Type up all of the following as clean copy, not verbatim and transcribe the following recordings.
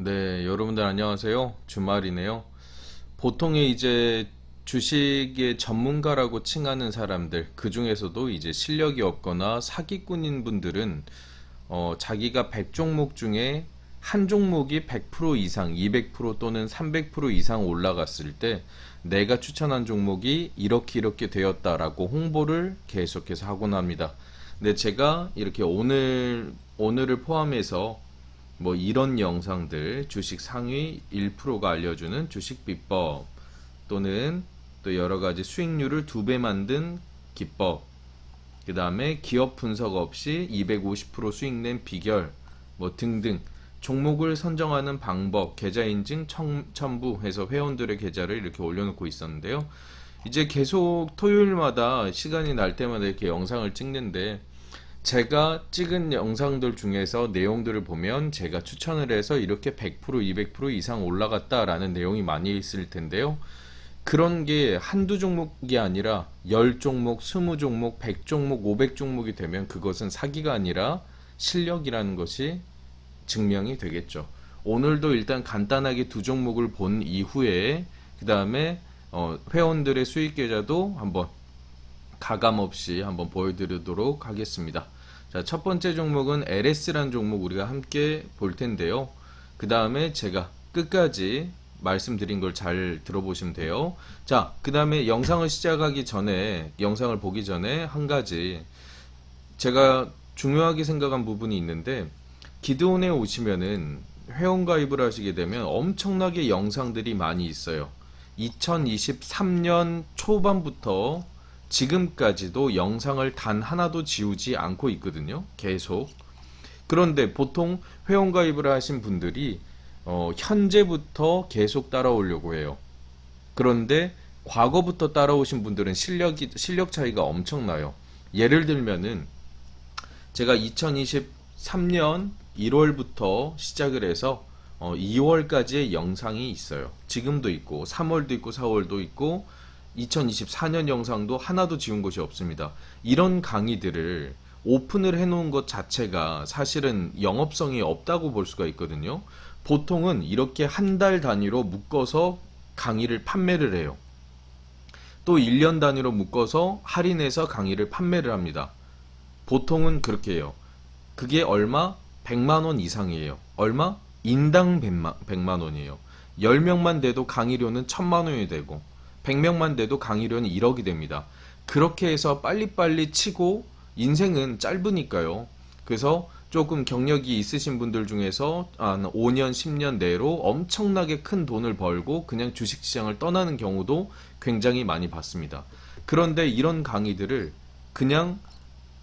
네, 여러분들 안녕하세요. 주말이네요. 보통의 이제 주식의 전문가라고 칭하는 사람들, 그 중에서도 이제 실력이 없거나 사기꾼인 분들은 자기가 100종목 중에 한 종목이 100% 이상, 200% 또는 300% 이상 올라갔을 때 내가 추천한 종목이 이렇게 되었다라고 홍보를 계속해서 하곤 합니다. 근데 제가 이렇게 오늘을 포함해서 뭐 이런 영상들 주식 상위 1%가 알려주는 주식 비법 또는 또 여러 가지 수익률을 2배 만든 기법, 그 다음에 기업 분석 없이 250% 수익 낸 비결 뭐 등등 종목을 선정하는 방법, 계좌 인증 첨부 해서 회원들의 계좌를 이렇게 올려놓고 있었는데요. 이제 계속 토요일마다 시간이 날 때마다 이렇게 영상을 찍는데 제가 찍은 영상들 중에서 내용들을 보면 제가 추천을 해서 이렇게 100%, 200% 이상 올라갔다라는 내용이 많이 있을 텐데요. 그런 게 한두 종목이 아니라 10종목, 20종목, 100종목, 500종목이 되면 그것은 사기가 아니라 실력이라는 것이 증명이 되겠죠. 오늘도 일단 간단하게 두 종목을 본 이후에 그 다음에 회원들의 수익 계좌도 한번 가감 없이 한번 보여드리도록 하겠습니다. 자, 첫 번째 종목은 LS라는 종목 우리가 함께 볼 텐데요. 그 다음에 제가 끝까지 말씀드린 걸 잘 들어보시면 돼요. 자, 그 다음에 영상을 시작하기 전에, 영상을 보기 전에 한 가지 제가 중요하게 생각한 부분이 있는데, 기드온에 오시면은 회원 가입을 하시게 되면 엄청나게 영상들이 많이 있어요. 2023년 초반부터 지금까지도 영상을 단 하나도 지우지 않고 있거든요. 계속. 그런데 보통 회원 가입을 하신 분들이 현재부터 계속 따라오려고 해요. 그런데 과거부터 따라오신 분들은 실력 차이가 엄청나요. 예를 들면은 제가 2023년 1월부터 시작을 해서 2월까지의 영상이 있어요. 지금도 있고 3월도 있고 4월도 있고 2024년 영상도 하나도 지운 것이 없습니다. 이런 강의들을 오픈을 해놓은 것 자체가 사실은 영업성이 없다고 볼 수가 있거든요. 보통은 이렇게 한 달 단위로 묶어서 강의를 판매를 해요. 또 1년 단위로 묶어서 할인해서 강의를 판매를 합니다. 보통은 그렇게 해요. 그게 얼마? 100만 원 이상이에요. 얼마? 인당 100만 원이에요. 10명만 돼도 강의료는 1000만 원이 되고 100명만 돼도 강의료는 1억이 됩니다. 그렇게 해서 빨리빨리 치고 인생은 짧으니까요. 그래서 조금 경력이 있으신 분들 중에서 한 5년, 10년 내로 엄청나게 큰 돈을 벌고 그냥 주식시장을 떠나는 경우도 굉장히 많이 봤습니다. 그런데 이런 강의들을 그냥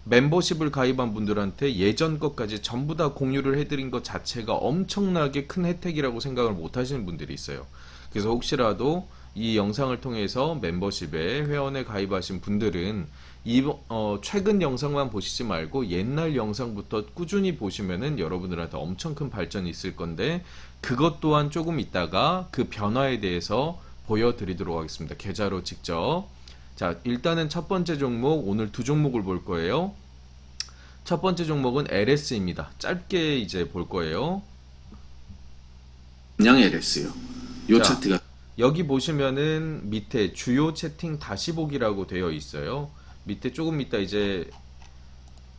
멤버십을 가입한 분들한테 예전 것까지 전부 다 공유를 해드린 것 자체가 엄청나게 큰 혜택이라고 생각을 못 하시는 분들이 있어요. 그래서 혹시라도 이 영상을 통해서 멤버십에 회원에 가입하신 분들은 최근 영상만 보시지 말고 옛날 영상부터 꾸준히 보시면은 여러분들한테 엄청 큰 발전이 있을 건데 그것 또한 조금 있다가 그 변화에 대해서 보여드리도록 하겠습니다. 계좌로 직접. 자, 일단은 첫 번째 종목, 오늘 두 종목을 볼 거예요. 첫 번째 종목은 LS입니다. 짧게 이제 볼 거예요. 그냥 LS요. 요 자, 차트가 여기 보시면은 밑에 주요 채팅 다시 보기라고 되어 있어요. 밑에 조금 이따 이제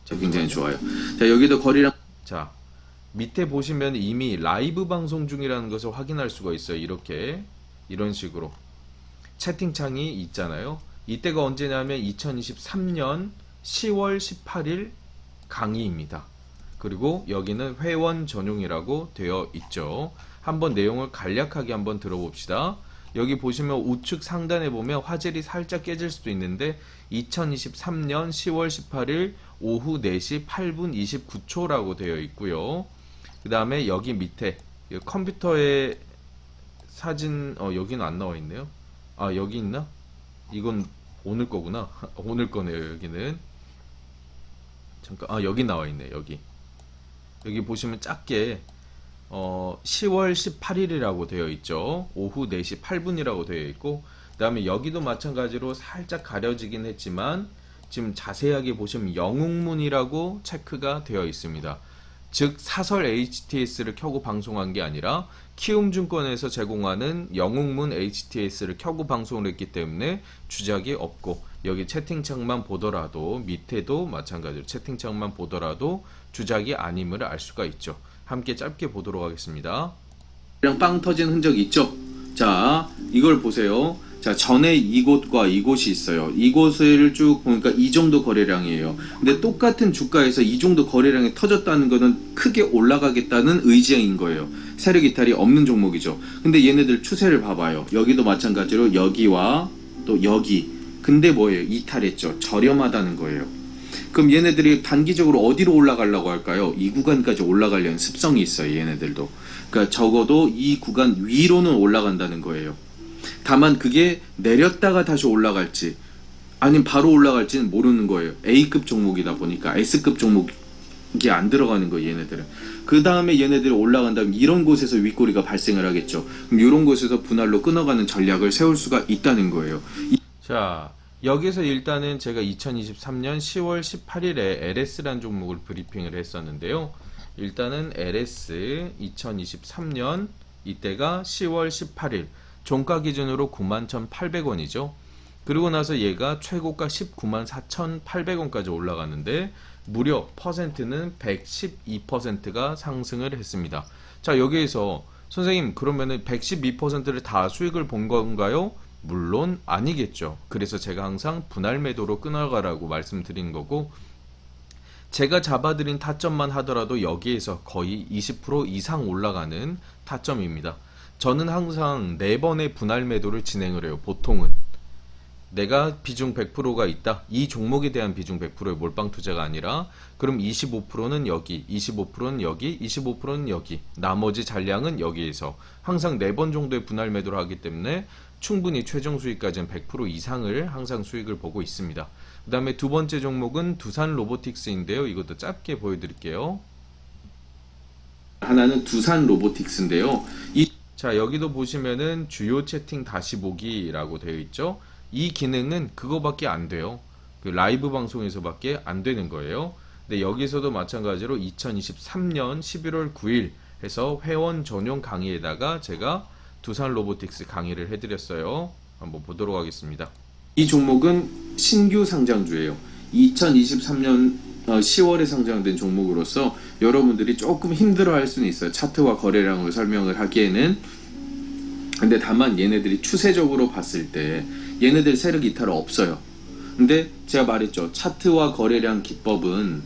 굉장히 잠시만요. 좋아요. 자, 여기도 거리랑 자, 밑에 보시면 이미 라이브 방송 중이라는 것을 확인할 수가 있어요. 이렇게 이런 식으로 채팅창이 있잖아요. 이때가 언제냐면 2023년 10월 18일 강의입니다. 그리고 여기는 회원 전용이라고 되어 있죠. 한번 내용을 간략하게 한번 들어봅시다. 여기 보시면 우측 상단에 보면 화질이 살짝 깨질 수도 있는데 2023년 10월 18일 오후 4시 8분 29초라고 되어 있고요. 그 다음에 여기 밑에 컴퓨터에 사진 여기는 안 나와 있네요. 아, 여기 있나? 이건 오늘 거구나. 오늘 거네요. 여기는 잠깐, 여기 나와 있네. 여기 보시면 작게 10월 18일이라고 되어 있죠. 오후 4시 8분이라고 되어 있고, 그 다음에 여기도 마찬가지로 살짝 가려지긴 했지만 지금 자세하게 보시면 영웅문이라고 체크가 되어 있습니다. 즉 사설 HTS를 켜고 방송한 게 아니라 키움증권에서 제공하는 영웅문 HTS를 켜고 방송을 했기 때문에 주작이 없고, 여기 채팅창만 보더라도, 밑에도 마찬가지로 채팅창만 보더라도 주작이 아님을 알 수가 있죠. 함께 짧게 보도록 하겠습니다. 거래량 빵 터진 흔적이 있죠. 자, 이걸 보세요. 자, 전에 이곳과 이곳이 있어요. 이곳을 쭉 보니까 이 정도 거래량이에요. 근데 똑같은 주가에서 이 정도 거래량이 터졌다는 거는 크게 올라가겠다는 의지인 거예요. 세력 이탈이 없는 종목이죠. 근데 얘네들 추세를 봐봐요. 여기도 마찬가지로 여기와 또 여기. 근데 뭐예요? 이탈했죠. 저렴하다는 거예요. 그럼 얘네들이 단기적으로 어디로 올라가려고 할까요? 이 구간까지 올라가려는 습성이 있어요. 얘네들도. 그러니까 적어도 이 구간 위로는 올라간다는 거예요. 다만 그게 내렸다가 다시 올라갈지 아니면 바로 올라갈지는 모르는 거예요. A급 종목이다 보니까 S급 종목이 안 들어가는 거예요. 얘네들은. 그 다음에 얘네들이 올라간다면 이런 곳에서 윗꼬리가 발생을 하겠죠. 그럼 이런 곳에서 분할로 끊어가는 전략을 세울 수가 있다는 거예요. 자, 여기서 일단은 제가 2023년 10월 18일에 LS라는 종목을 브리핑을 했었는데요. 일단은 LS 2023년 이때가 10월 18일 종가 기준으로 91,800원이죠. 그리고 나서 얘가 최고가 194,800원까지 올라갔는데 무려 퍼센트는 112%가 상승을 했습니다. 자, 여기에서 선생님 그러면은 112%를 다 수익을 본 건가요? 물론 아니겠죠. 그래서 제가 항상 분할 매도로 끊어가라고 말씀드린 거고, 제가 잡아드린 타점만 하더라도 여기에서 거의 20% 이상 올라가는 타점입니다. 저는 항상 4번의 분할 매도를 진행을 해요. 보통은 내가 비중 100%가 있다. 이 종목에 대한 비중 100%의 몰빵 투자가 아니라, 그럼 25%는 여기, 25%는 여기, 25%는 여기, 나머지 잔량은 여기에서 항상 4번 정도의 분할 매도를 하기 때문에 충분히 최종 수익까지는 100% 이상을 항상 수익을 보고 있습니다. 그 다음에 두 번째 종목은 두산 로보틱스인데요. 이것도 짧게 보여드릴게요. 하나는 두산 로보틱스인데요. 자, 여기도 보시면은 주요 채팅 다시 보기라고 되어 있죠. 이 기능은 그거밖에 안 돼요. 그 라이브 방송에서밖에 안 되는 거예요. 근데 여기서도 마찬가지로 2023년 11월 9일 해서 회원 전용 강의에다가 제가 두산 로보틱스 강의를 해드렸어요. 한번 보도록 하겠습니다. 이 종목은 신규 상장주예요. 2023년 10월에 상장된 종목으로서 여러분들이 조금 힘들어할 수는 있어요. 차트와 거래량을 설명을 하기에는. 근데 다만 얘네들이 추세적으로 봤을 때 얘네들 세력 이탈은 없어요. 근데 제가 말했죠. 차트와 거래량 기법은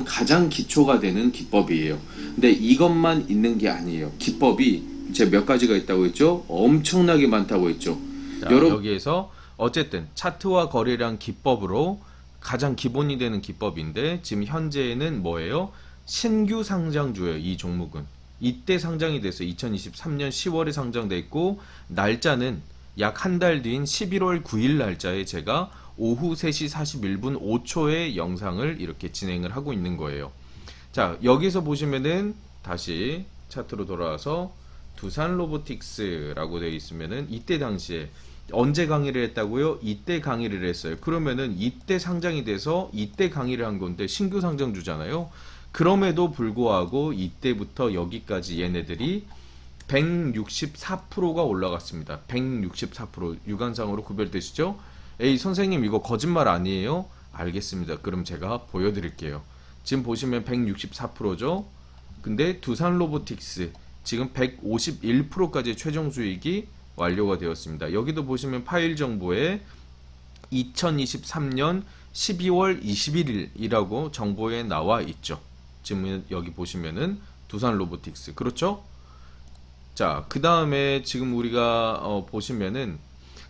가장 기초가 되는 기법이에요. 근데 이것만 있는 게 아니에요. 기법이 제가 몇 가지가 있다고 했죠? 엄청나게 많다고 했죠. 자, 여기에서 어쨌든 차트와 거래량 기법으로 가장 기본이 되는 기법인데, 지금 현재는 뭐예요? 신규 상장주예요. 이 종목은 이때 상장이 돼서 2023년 10월에 상장돼 있고, 날짜는 약 한 달 뒤인 11월 9일 날짜에 제가 오후 3시 41분 5초에 영상을 이렇게 진행을 하고 있는 거예요. 자, 여기서 보시면은 다시 차트로 돌아와서 두산 로보틱스라고 되어 있으면은 이때 당시에 언제 강의를 했다고요? 이때 강의를 했어요. 그러면은 이때 상장이 돼서 이때 강의를 한 건데 신규 상장주잖아요. 그럼에도 불구하고 이때부터 여기까지 얘네들이 164%가 올라갔습니다. 164% 유관상으로 구별되시죠? 에이 선생님 이거 거짓말 아니에요? 알겠습니다. 그럼 제가 보여드릴게요. 지금 보시면 164%죠? 근데 두산 로보틱스 지금 151%까지 최종 수익이 완료가 되었습니다. 여기도 보시면 파일 정보에 2023년 12월 21일이라고 정보에 나와 있죠. 지금 여기 보시면은 두산 로보틱스 그렇죠? 자, 그 다음에 지금 우리가 보시면은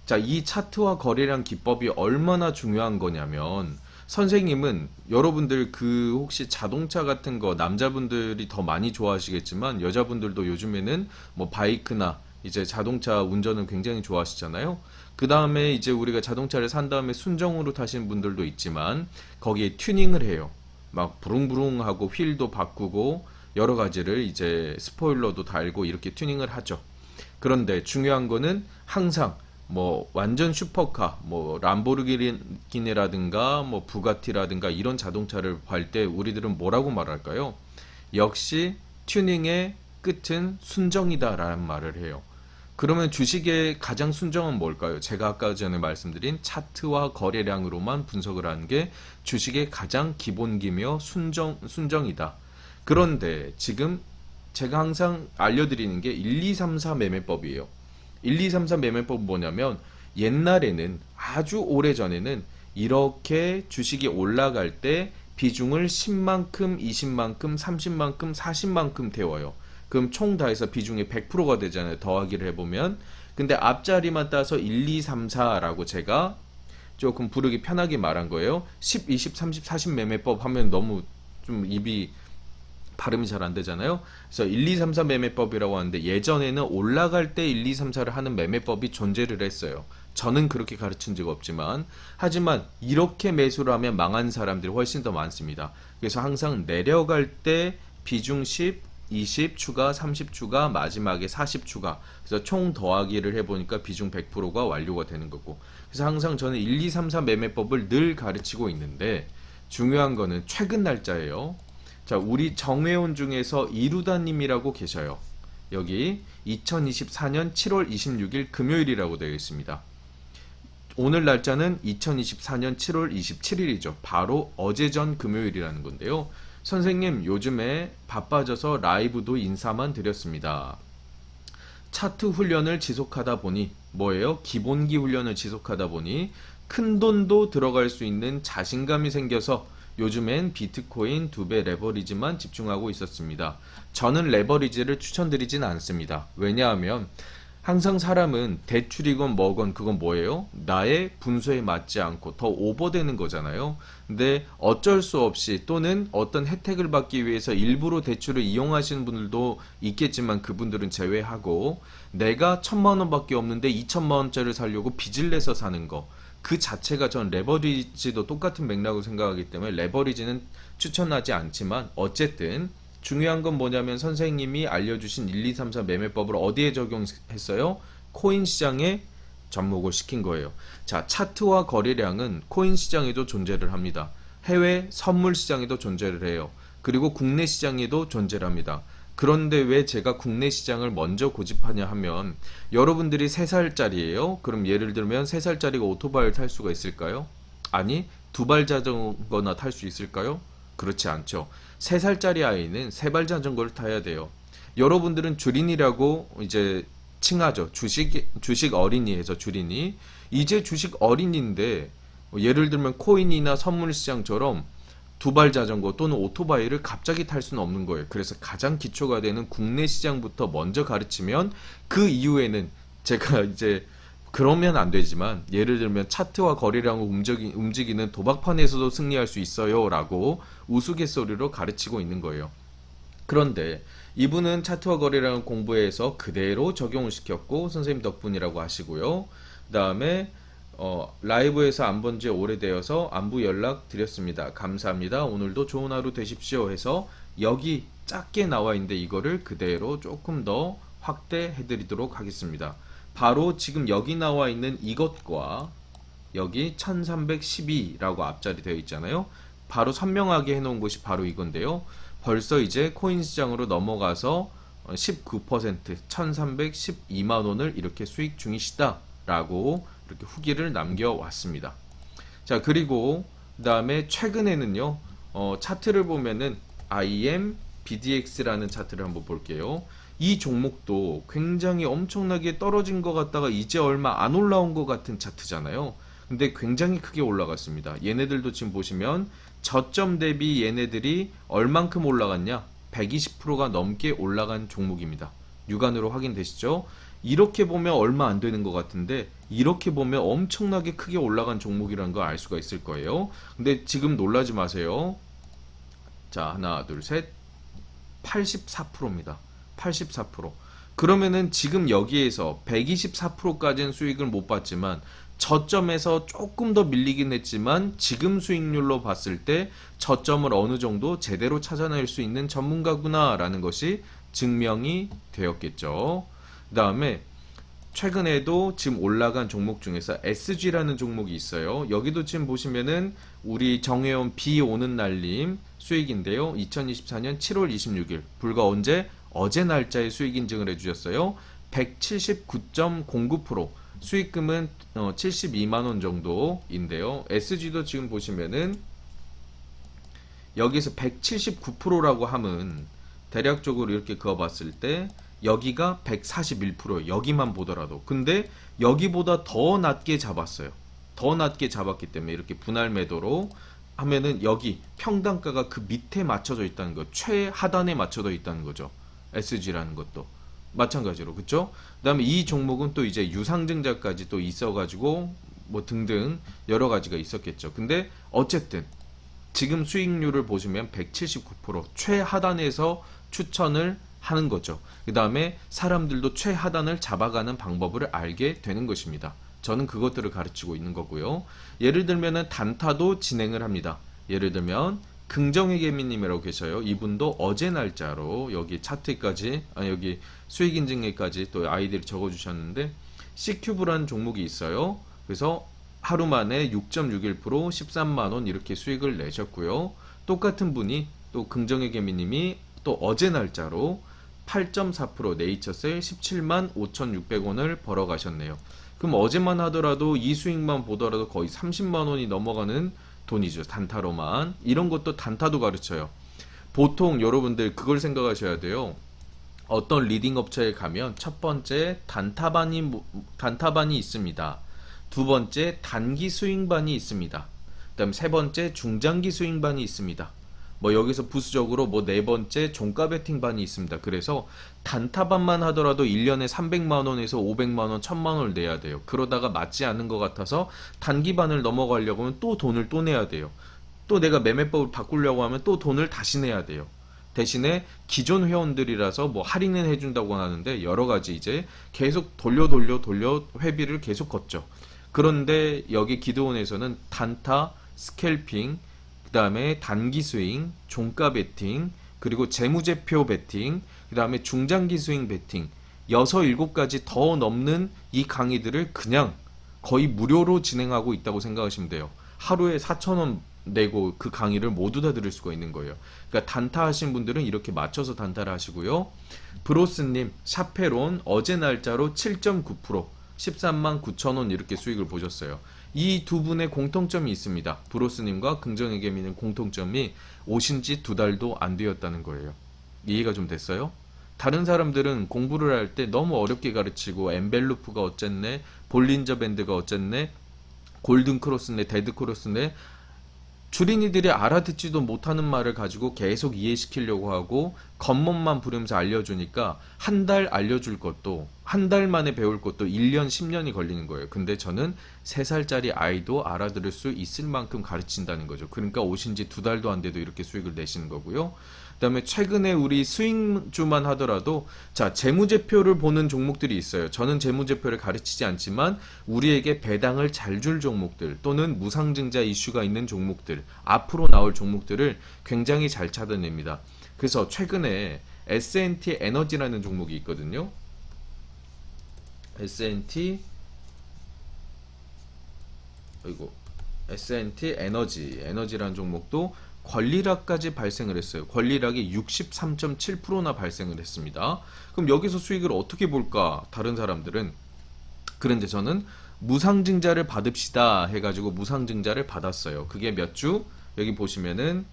자, 이 차트와 거래량 기법이 얼마나 중요한 거냐면, 선생님은 여러분들 그 혹시 자동차 같은 거 남자분들이 더 많이 좋아하시겠지만 여자분들도 요즘에는 뭐 바이크나 이제 자동차 운전은 굉장히 좋아하시잖아요. 그 다음에 이제 우리가 자동차를 산 다음에 순정으로 타시는 분들도 있지만 거기에 튜닝을 해요. 막 부릉부릉하고 휠도 바꾸고 여러 가지를 이제 스포일러도 달고 이렇게 튜닝을 하죠. 그런데 중요한 거는 항상 뭐 완전 슈퍼카, 뭐 람보르기니라든가 뭐 부가티라든가 이런 자동차를 할 때 우리들은 뭐라고 말할까요? 역시 튜닝의 끝은 순정이다라는 말을 해요. 그러면 주식의 가장 순정은 뭘까요? 제가 아까 전에 말씀드린 차트와 거래량으로만 분석을 하는 게 주식의 가장 기본기며 순정이다. 그런데 지금 제가 항상 알려드리는 게 1, 2, 3, 4 매매법이에요. 1, 2, 3, 4 매매법은 뭐냐면 옛날에는 아주 오래전에는 이렇게 주식이 올라갈 때 비중을 10만큼, 20만큼, 30만큼, 40만큼 태워요. 그럼 총 다 해서 비중이 100%가 되잖아요. 더하기를 해보면. 근데 앞자리만 따서 1, 2, 3, 4라고 제가 조금 부르기 편하게 말한 거예요. 10, 20, 30, 40 매매법 하면 너무 좀 입이 발음이 잘 안 되잖아요. 그래서 1, 2, 3, 4 매매법이라고 하는데 예전에는 올라갈 때 1, 2, 3, 4를 하는 매매법이 존재를 했어요. 저는 그렇게 가르친 적 없지만 하지만 이렇게 매수를 하면 망한 사람들이 훨씬 더 많습니다. 그래서 항상 내려갈 때 비중 10, 20 추가, 30 추가, 마지막에 40 추가. 그래서 총 더하기를 해보니까 비중 100%가 완료가 되는 거고. 그래서 항상 저는 1, 2, 3, 4 매매법을 늘 가르치고 있는데 중요한 거는 최근 날짜예요. 자, 우리 정회원 중에서 이루다님이라고 계셔요. 여기 2024년 7월 26일 금요일이라고 되어 있습니다. 오늘 날짜는 2024년 7월 27일이죠. 바로 어제 전 금요일이라는 건데요. 선생님, 요즘에 바빠져서 라이브도 인사만 드렸습니다. 차트 훈련을 지속하다 보니 뭐예요? 기본기 훈련을 지속하다 보니 큰 돈도 들어갈 수 있는 자신감이 생겨서 요즘엔 비트코인 2배 레버리지만 집중하고 있었습니다. 저는 레버리지를 추천드리진 않습니다. 왜냐하면 항상 사람은 대출이건 뭐건 그건 뭐예요? 나의 분수에 맞지 않고 더 오버되는 거잖아요. 근데 어쩔 수 없이 또는 어떤 혜택을 받기 위해서 일부러 대출을 이용하시는 분들도 있겠지만 그분들은 제외하고 내가 1,000만 원밖에 없는데 2,000만 원짜리를 사려고 빚을 내서 사는 거. 그 자체가 전 레버리지도 똑같은 맥락으로 생각하기 때문에 레버리지는 추천하지 않지만 어쨌든 중요한 건 뭐냐면 선생님이 알려주신 1, 2, 3, 4 매매법을 어디에 적용했어요? 코인 시장에 접목을 시킨 거예요. 자, 차트와 거래량은 코인 시장에도 존재를 합니다. 해외 선물 시장에도 존재를 해요. 그리고 국내 시장에도 존재를 합니다. 그런데 왜 제가 국내 시장을 먼저 고집하냐 하면 여러분들이 3살짜리예요. 그럼 예를 들면 3살짜리가 오토바이를 탈 수가 있을까요? 아니, 2발 자전거나 탈 수 있을까요? 그렇지 않죠. 3살짜리 아이는 3발 자전거를 타야 돼요. 여러분들은 주린이라고 이제 칭하죠. 주식 어린이에서 주린이. 이제 주식 어린이인데 예를 들면 코인이나 선물 시장처럼 2발 자전거 또는 오토바이를 갑자기 탈 수는 없는 거예요. 그래서 가장 기초가 되는 국내 시장부터 먼저 가르치면 그 이후에는 제가 이제 그러면 안 되지만 예를 들면 차트와 거래량을 움직이는 도박판에서도 승리할 수 있어요 라고 우스갯소리로 가르치고 있는 거예요. 그런데 이분은 차트와 거래량을 공부해서 그대로 적용을 시켰고 선생님 덕분이라고 하시고요. 그 다음에 라이브에서 안 본 지 오래되어서 안부 연락 드렸습니다. 감사합니다. 오늘도 좋은 하루 되십시오 해서 여기 작게 나와 있는데 이거를 그대로 조금 더 확대해 드리도록 하겠습니다. 바로 지금 여기 나와 있는 이것과 여기 1312라고 앞자리 되어 있잖아요. 바로 선명하게 해놓은 것이 바로 이건데요. 벌써 이제 코인 시장으로 넘어가서 19% 1312만 원을 이렇게 수익 중이시다 라고 이렇게 후기를 남겨왔습니다. 자, 그리고 그 다음에 최근에는요 차트를 보면은 IM BDX라는 차트를 한번 볼게요. 이 종목도 굉장히 엄청나게 떨어진 것 같다가 이제 얼마 안 올라온 것 같은 차트잖아요. 근데 굉장히 크게 올라갔습니다. 얘네들도 지금 보시면 저점 대비 얘네들이 얼만큼 올라갔냐? 120%가 넘게 올라간 종목입니다. 육안으로 확인되시죠? 이렇게 보면 얼마 안 되는 것 같은데 이렇게 보면 엄청나게 크게 올라간 종목이라는 걸 알 수가 있을 거예요. 근데 지금 놀라지 마세요. 자, 하나, 둘, 셋. 84%입니다. 84%. 그러면은 지금 여기에서 124%까지는 수익을 못 봤지만 저점에서 조금 더 밀리긴 했지만 지금 수익률로 봤을 때 저점을 어느 정도 제대로 찾아낼 수 있는 전문가구나 라는 것이 증명이 되었겠죠. 그 다음에 최근에도 지금 올라간 종목 중에서 SG라는 종목이 있어요. 여기도 지금 보시면은 우리 정회원 비 오는 날림 수익인데요. 2024년 7월 26일 불과 언제? 어제 날짜에 수익 인증을 해주셨어요. 179.09% 수익금은 72만원 정도인데요. SG도 지금 보시면은 여기서 179%라고 하면 대략적으로 이렇게 그어봤을 때 여기가 141% 여기만 보더라도 근데 여기보다 더 낮게 잡았어요. 더 낮게 잡았기 때문에 이렇게 분할 매도로 하면은 여기 평단가가 그 밑에 맞춰져 있다는 거 최하단에 맞춰져 있다는 거죠. SG라는 것도 마찬가지로 그쵸? 그 다음에 이 종목은 또 이제 유상증자까지 또 있어가지고 뭐 등등 여러 가지가 있었겠죠. 근데 어쨌든 지금 수익률을 보시면 179% 최하단에서 추천을 하는 거죠. 그 다음에 사람들도 최하단을 잡아가는 방법을 알게 되는 것입니다. 저는 그것들을 가르치고 있는 거고요. 예를 들면은 단타도 진행을 합니다. 예를 들면 긍정의 개미님이라고 계셔요. 이분도 어제 날짜로 여기 차트까지 여기 수익 인증에까지 또 아이디를 적어주셨는데 C큐브라는 종목이 있어요. 그래서 하루 만에 6.61% 13만원 이렇게 수익을 내셨고요. 똑같은 분이 또 긍정의 개미님이 또 어제 날짜로 8.4% 네이처셀 17만 5,600원을 벌어 가셨네요. 그럼 어제만 하더라도 이 수익만 보더라도 거의 30만 원이 넘어가는 돈이죠. 단타로만. 이런 것도 단타도 가르쳐요. 보통 여러분들 그걸 생각하셔야 돼요. 어떤 리딩 업체에 가면 첫 번째 단타반이 있습니다. 두 번째 단기 스윙반이 있습니다. 그다음 세 번째 중장기 스윙반이 있습니다. 뭐 여기서 부수적으로 뭐 네 번째 종가 베팅반이 있습니다. 그래서 단타반만 하더라도 1년에 300만원에서 500만원, 1000만원을 내야 돼요. 그러다가 맞지 않는 것 같아서 단기반을 넘어가려고 하면 또 돈을 또 내야 돼요. 또 내가 매매법을 바꾸려고 하면 또 돈을 다시 내야 돼요. 대신에 기존 회원들이라서 뭐 할인을 해준다고 하는데 여러 가지 이제 계속 돌려 회비를 계속 걷죠. 그런데 여기 기도원에서는 단타, 스캘핑, 그 다음에 단기 스윙, 종가 베팅, 그리고 재무제표 베팅, 그 다음에 중장기 스윙 베팅 6, 7가지 더 넘는 이 강의들을 그냥 거의 무료로 진행하고 있다고 생각하시면 돼요. 하루에 4,000원 내고 그 강의를 모두 다 들을 수가 있는 거예요. 그러니까 단타 하신 분들은 이렇게 맞춰서 단타를 하시고요. 브로스님, 샤페론 어제 날짜로 7.9% 13만 9천원 이렇게 수익을 보셨어요. 이 두 분의 공통점이 있습니다. 브로스님과 긍정의 개미는 공통점이 오신 지 2달도 안 되었다는 거예요. 이해가 좀 됐어요? 다른 사람들은 공부를 할 때 너무 어렵게 가르치고 엔벨루프가 어쨌네, 볼린저 밴드가 어쨌네, 골든 크로스네, 데드 크로스네 주린이들이 알아듣지도 못하는 말을 가지고 계속 이해시키려고 하고 겉멋만 부리면서 알려주니까 한 달 알려줄 것도 한 달 만에 배울 것도 1년 10년이 걸리는 거예요. 근데 저는 3살짜리 아이도 알아들을 수 있을 만큼 가르친다는 거죠. 그러니까 오신 지 2달도 안 돼도 이렇게 수익을 내시는 거고요. 그 다음에 최근에 우리 수익주만 하더라도 자 재무제표를 보는 종목들이 있어요. 저는 재무제표를 가르치지 않지만 우리에게 배당을 잘 줄 종목들 또는 무상증자 이슈가 있는 종목들 앞으로 나올 종목들을 굉장히 잘 찾아냅니다. 그래서 최근에 S&T 에너지라는 종목이 있거든요. S&T 에너지라는 종목도 권리락까지 발생을 했어요. 권리락이 63.7%나 발생을 했습니다. 그럼 여기서 수익을 어떻게 볼까? 다른 사람들은. 그런데 저는 무상증자를 받읍시다 해가지고 무상증자를 받았어요. 그게 몇 주? 여기 보시면은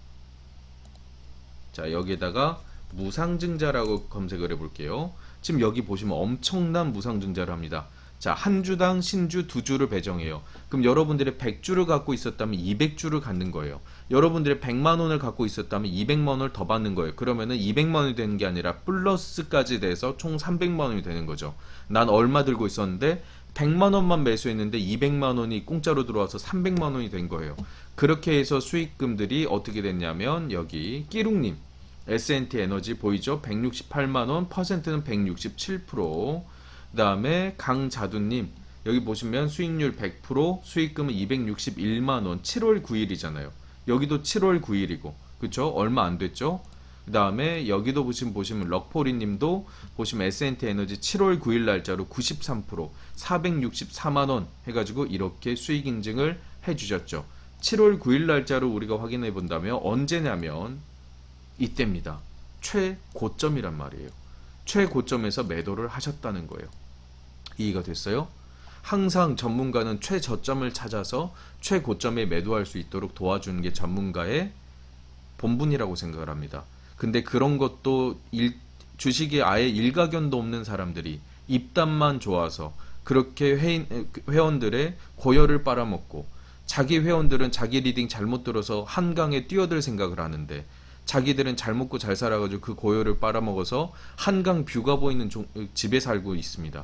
자 여기에다가 무상증자라고 검색을 해볼게요. 지금 여기 보시면 엄청난 무상증자를 합니다. 자, 한 주당 신주 2주를 배정해요. 그럼 여러분들이 100주를 갖고 있었다면 200주를 갖는 거예요. 여러분들이 100만 원을 갖고 있었다면 200만 원을 더 받는 거예요. 그러면은 200만 원이 되는 게 아니라 플러스까지 돼서 총 300만 원이 되는 거죠. 난 얼마 들고 있었는데 100만 원만 매수했는데 200만 원이 공짜로 들어와서 300만 원이 된 거예요. 그렇게 해서 수익금들이 어떻게 됐냐면 여기 끼룩님 S&T 에너지 보이죠? 168만 원, 퍼센트는 167%. 그 다음에 강자두님 여기 보시면 수익률 100%, 수익금은 261만원, 7월 9일이잖아요. 여기도 7월 9일이고 그쵸? 얼마 안 됐죠? 그 다음에 여기도 보시면 럭포리님도 보시면 S&T 에너지 7월 9일 날짜로 93% 464만원 해가지고 이렇게 수익 인증을 해주셨죠. 7월 9일 날짜로 우리가 확인해 본다면 언제냐면 이때입니다. 최고점이란 말이에요. 최고점에서 매도를 하셨다는 거예요. 이해가 됐어요? 항상 전문가는 최저점을 찾아서 최고점에 매도할 수 있도록 도와주는 게 전문가의 본분이라고 생각을 합니다. 근데 그런 것도 주식에 아예 일가견도 없는 사람들이 입담만 좋아서 그렇게 회원들의 고열을 빨아먹고, 자기 회원들은 자기 리딩 잘못 들어서 한강에 뛰어들 생각을 하는데 자기들은 잘 먹고 잘 살아가지고 그 고열을 빨아먹어서 한강 뷰가 보이는 집에 살고 있습니다.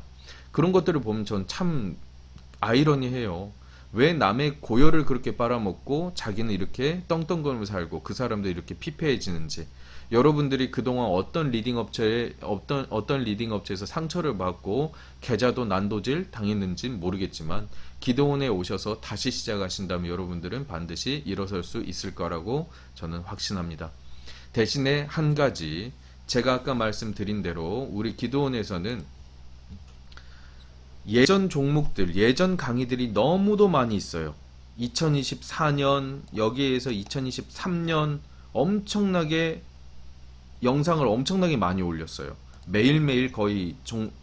그런 것들을 보면 전 참 아이러니해요. 왜 남의 고열을 그렇게 빨아먹고 자기는 이렇게 떵떵거리며 살고 그 사람도 이렇게 피폐해지는지. 여러분들이 그동안 어떤 리딩 업체에서 상처를 받고 계좌도 난도질 당했는지는 모르겠지만 기도원에 오셔서 다시 시작하신다면 여러분들은 반드시 일어설 수 있을 거라고 저는 확신합니다. 대신에 한 가지, 제가 아까 말씀드린 대로 우리 기도원에서는 예전 종목들, 예전 강의들이 너무도 많이 있어요. 2024년, 여기에서 2023년 엄청나게 영상을 엄청나게 많이 올렸어요. 매일매일 거의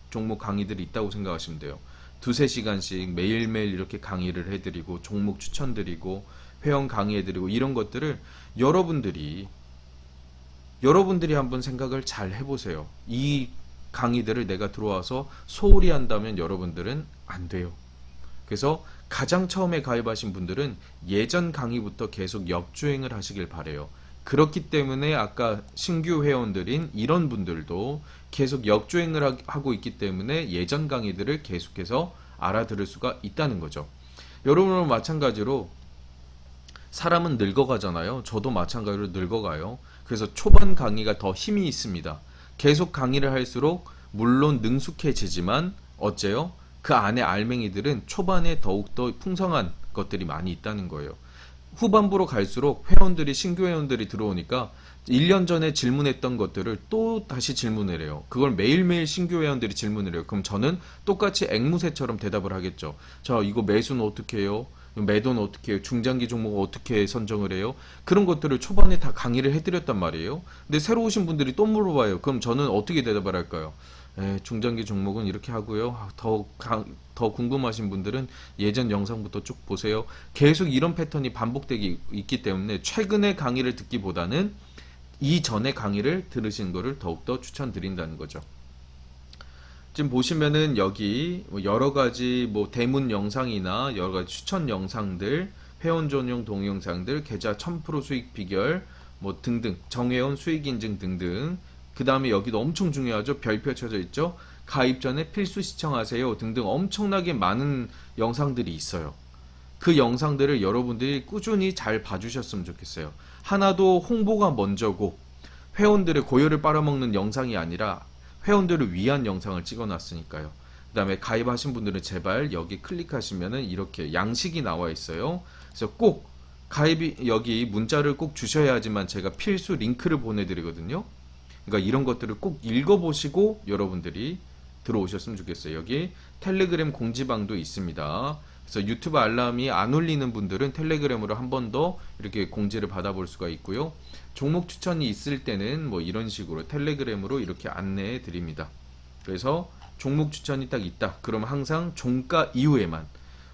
종목 강의들이 있다고 생각하시면 돼요. 2-3시간씩 매일매일 이렇게 강의를 해드리고 종목 추천드리고 회원 강의해드리고 이런 것들을 여러분들이 한번 생각을 잘 해보세요. 이 강의들을 내가 들어와서 소홀히 한다면 여러분들은 안 돼요. 그래서 가장 처음에 가입하신 분들은 예전 강의부터 계속 역주행을 하시길 바래요. 그렇기 때문에 아까 신규 회원들인 이런 분들도 계속 역주행을 하고 있기 때문에 예전 강의들을 계속해서 알아들을 수가 있다는 거죠. 여러분은 마찬가지로 사람은 늙어가잖아요. 저도 마찬가지로 늙어가요. 그래서 초반 강의가 더 힘이 있습니다. 계속 강의를 할수록 물론 능숙해지지만 어째요? 그 안에 알맹이들은 초반에 더욱더 풍성한 것들이 많이 있다는 거예요. 후반부로 갈수록 신규 회원들이 들어오니까 1년 전에 질문했던 것들을 또 다시 질문을 해요. 그걸 매일매일 신규 회원들이 질문을 해요. 그럼 저는 똑같이 앵무새처럼 대답을 하겠죠. 자, 이거 매수는 어떻게 해요? 매도는 어떻게 해요? 중장기 종목을 어떻게 선정을 해요? 그런 것들을 초반에 다 강의를 해드렸단 말이에요. 근데 새로 오신 분들이 또 물어봐요. 그럼 저는 어떻게 대답을 할까요? 중장기 종목은 이렇게 하고요. 더 궁금하신 분들은 예전 영상부터 쭉 보세요. 계속 이런 패턴이 반복되기 있기 때문에 최근의 강의를 듣기보다는 이전의 강의를 들으신 거를 더욱더 추천드린다는 거죠. 지금 보시면은 여기 여러 가지 대문 영상이나 여러 가지 추천 영상들, 회원 전용 동영상들, 계좌 1000% 수익 비결 등등, 정회원 수익 인증 등등. 그 다음에 여기도 엄청 중요하죠. 별표 쳐져 있죠. 가입 전에 필수 시청하세요 등등 엄청나게 많은 영상들이 있어요. 그 영상들을 여러분들이 꾸준히 잘 봐주셨으면 좋겠어요. 하나도 홍보가 먼저고 회원들의 고열을 빨아먹는 영상이 아니라 회원들을 위한 영상을 찍어놨으니까요. 그 다음에 가입하신 분들은 제발 여기 클릭하시면은 이렇게 양식이 나와 있어요. 그래서 꼭 여기 문자를 꼭 주셔야지만 제가 필수 링크를 보내드리거든요. 그러니까 이런 것들을 꼭 읽어보시고 여러분들이 들어오셨으면 좋겠어요. 여기 텔레그램 공지방도 있습니다. 그래서 유튜브 알람이 안 울리는 분들은 텔레그램으로 한 번 더 이렇게 공지를 받아볼 수가 있고요. 종목 추천이 있을 때는 이런 식으로 텔레그램으로 이렇게 안내해 드립니다. 그래서 종목 추천이 딱 있다. 그럼 항상 종가 이후에만,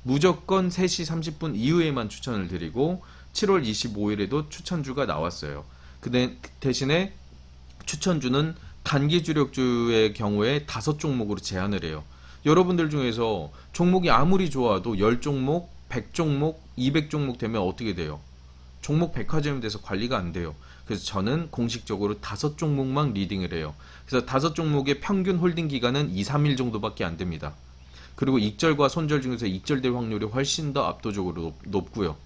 무조건 3시 30분 이후에만 추천을 드리고 7월 25일에도 추천주가 나왔어요. 대신에 추천주는 단기 주력주의 경우에 5종목으로 제한을 해요. 여러분들 중에서 종목이 아무리 좋아도 10종목, 100종목, 200종목 되면 어떻게 돼요? 종목 백화점이 돼서 관리가 안 돼요. 그래서 저는 공식적으로 5종목만 리딩을 해요. 그래서 5종목의 평균 홀딩 기간은 2-3일 정도밖에 안 됩니다. 그리고 익절과 손절 중에서 익절될 확률이 훨씬 더 압도적으로 높고요.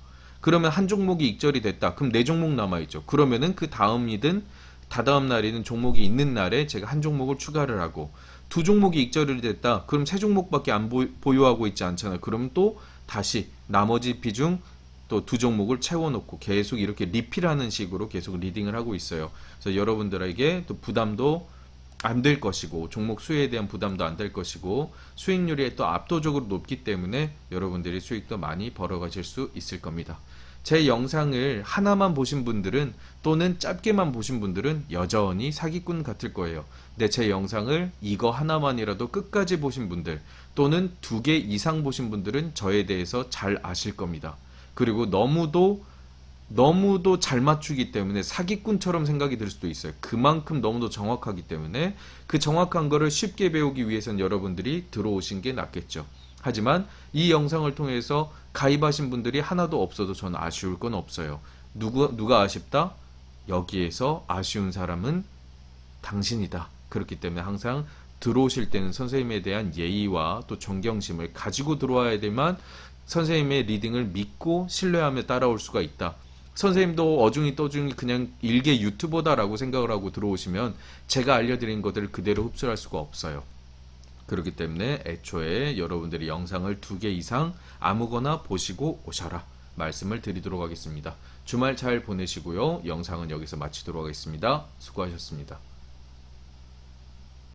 그러면 한 종목이 익절이 됐다. 그럼 4종목 남아있죠. 그러면은 그 다음이든 다다음 날이든 종목이 있는 날에 제가 한 종목을 추가를 하고, 2종목이 익절이 됐다. 그럼 3종목밖에 안 보유하고 있지 않잖아요. 그럼 또 다시 나머지 비중 또 두 종목을 채워놓고 계속 이렇게 리필하는 식으로 계속 리딩을 하고 있어요. 그래서 여러분들에게 또 부담도 안 될 것이고 종목 수에 대한 부담도 안 될 것이고 수익률이 또 압도적으로 높기 때문에 여러분들이 수익도 많이 벌어가실 수 있을 겁니다. 제 영상을 하나만 보신 분들은 또는 짧게만 보신 분들은 여전히 사기꾼 같을 거예요. 근데 제 영상을 이거 하나만이라도 끝까지 보신 분들 또는 2개 이상 보신 분들은 저에 대해서 잘 아실 겁니다. 그리고 너무도 잘 맞추기 때문에 사기꾼처럼 생각이 들 수도 있어요. 그만큼 너무도 정확하기 때문에 그 정확한 거를 쉽게 배우기 위해서는 여러분들이 들어오신 게 낫겠죠. 하지만 이 영상을 통해서 가입하신 분들이 하나도 없어도 저는 아쉬울 건 없어요. 누가 아쉽다? 여기에서 아쉬운 사람은 당신이다. 그렇기 때문에 항상 들어오실 때는 선생님에 대한 예의와 또 존경심을 가지고 들어와야 되만 선생님의 리딩을 믿고 신뢰하며 따라올 수가 있다. 선생님도 어중이 떠중이 그냥 일개 유튜버다라고 생각을 하고 들어오시면 제가 알려드린 것들을 그대로 흡수할 수가 없어요. 그렇기 때문에 애초에 여러분들이 영상을 2개 이상 아무거나 보시고 오셔라 말씀을 드리도록 하겠습니다. 주말 잘 보내시고요. 영상은 여기서 마치도록 하겠습니다. 수고하셨습니다.